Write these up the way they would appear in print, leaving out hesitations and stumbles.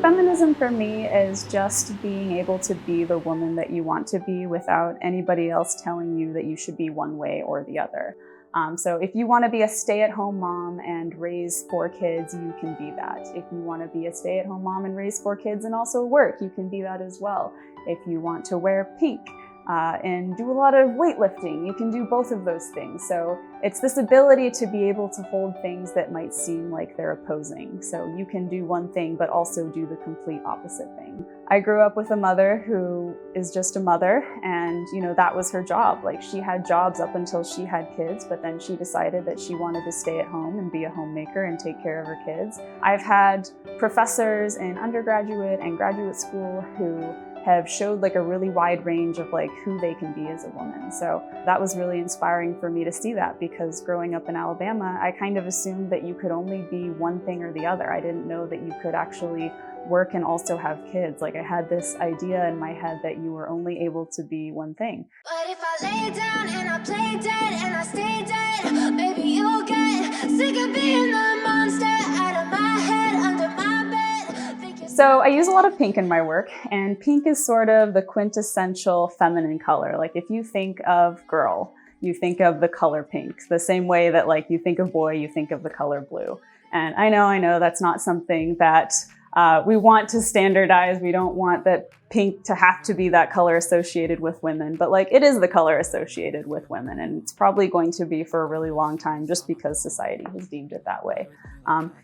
Feminism for me is just being able to be the woman that you want to be without anybody else telling you that you should be one way or the other. So if you want to be a stay-at-home mom and raise 4 kids, you can be that. If you want to be a stay-at-home mom and raise 4 kids and also work, you can be that as well. If you want to wear pink and do a lot of weightlifting, you can do both of those things. So it's this ability to be able to hold things that might seem like they're opposing. So you can do one thing, but also do the complete opposite thing. I grew up with a mother who is just a mother, and that was her job. Like, she had jobs up until she had kids, but then she decided that she wanted to stay at home and be a homemaker and take care of her kids. I've had professors in undergraduate and graduate school who have showed like a really wide range of like who they can be as a woman. So that was really inspiring for me to see that, because growing up in Alabama, I kind of assumed that you could only be one thing or the other. I didn't know that you could actually work and also have kids. Like, I had this idea in my head that you were only able to be one thing. But if I lay down and I play dead and I stay dead, maybe you'll get sick of being the monster out of my head, under my bed. So I use a lot of pink in my work, and pink is sort of the quintessential feminine color. Like, if you think of girl, you think of the color pink, the same way that like you think of boy, you think of the color blue. And I know that's not something that we want to standardize. We don't want that pink to have to be that color associated with women, but like, it is the color associated with women, and it's probably going to be for a really long time just because society has deemed it that way.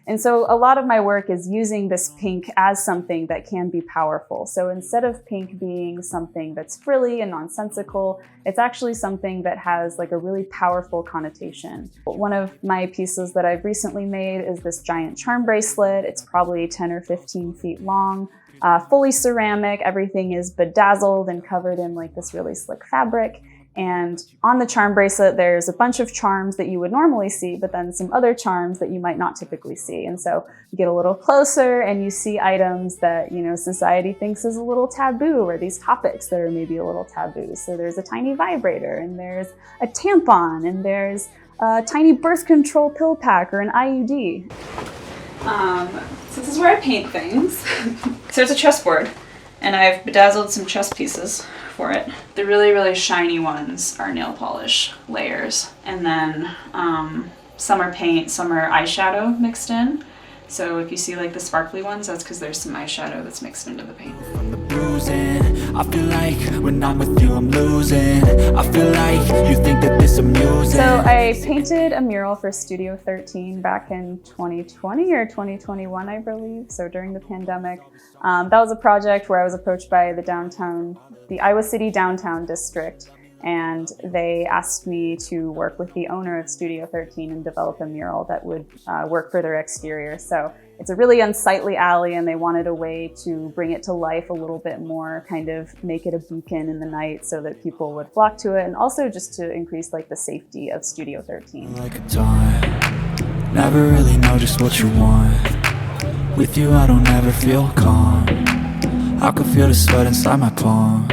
And so a lot of my work is using this pink as something that can be powerful. So instead of pink being something that's frilly and nonsensical, it's actually something that has like a really powerful connotation. One of my pieces that I've recently made is this giant charm bracelet. It's probably 10 or 15 feet long. Fully ceramic, everything is bedazzled and covered in like this really slick fabric. And on the charm bracelet, there's a bunch of charms that you would normally see, but then some other charms that you might not typically see. And so you get a little closer and you see items that, society thinks is a little taboo, or these topics that are maybe a little taboo. So there's a tiny vibrator, and there's a tampon, and there's a tiny birth control pill pack or an IUD. So this is where I paint things. So there's a chessboard, and I've bedazzled some chess pieces for it. The really, really shiny ones are nail polish layers, and then some are paint, some are eyeshadow mixed in. So if you see like the sparkly ones, that's because there's some eyeshadow that's mixed into the paint. From the bruising, I feel like when I'm with you I'm losing. I feel like you think that this amusing. So I painted a mural for Studio 13 back in 2020 or 2021, I believe. So during the pandemic, that was a project where I was approached by the Iowa City downtown district, and they asked me to work with the owner of Studio 13 and develop a mural that would work for their exterior. So it's a really unsightly alley, and they wanted a way to bring it to life a little bit more, kind of make it a beacon in the night so that people would flock to it, and also just to increase like the safety of Studio 13. Like a dawn, never really know just what you want. With you I don't ever feel calm. I can feel the sweat inside my palm.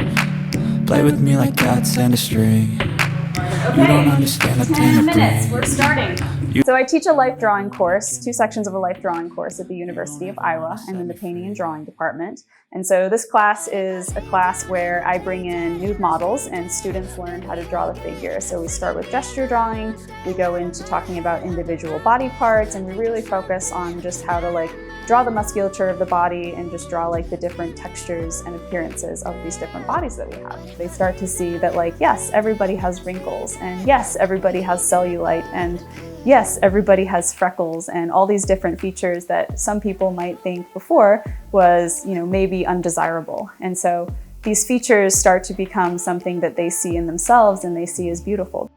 Play with me like cats and a string. Okay, you don't understand the 10 minutes, we're starting. So I teach a life drawing course, 2 sections of a life drawing course at the University of Iowa. I'm in the painting and drawing department. And so this class is a class where I bring in nude models and students learn how to draw the figure. So we start with gesture drawing, we go into talking about individual body parts, and we really focus on just how to like draw the musculature of the body and just draw like the different textures and appearances of these different bodies that we have. They start to see that like, yes, everybody has wrinkles, and yes, everybody has cellulite, and yes, everybody has freckles, and all these different features that some people might think before was, maybe undesirable. And so these features start to become something that they see in themselves and they see as beautiful.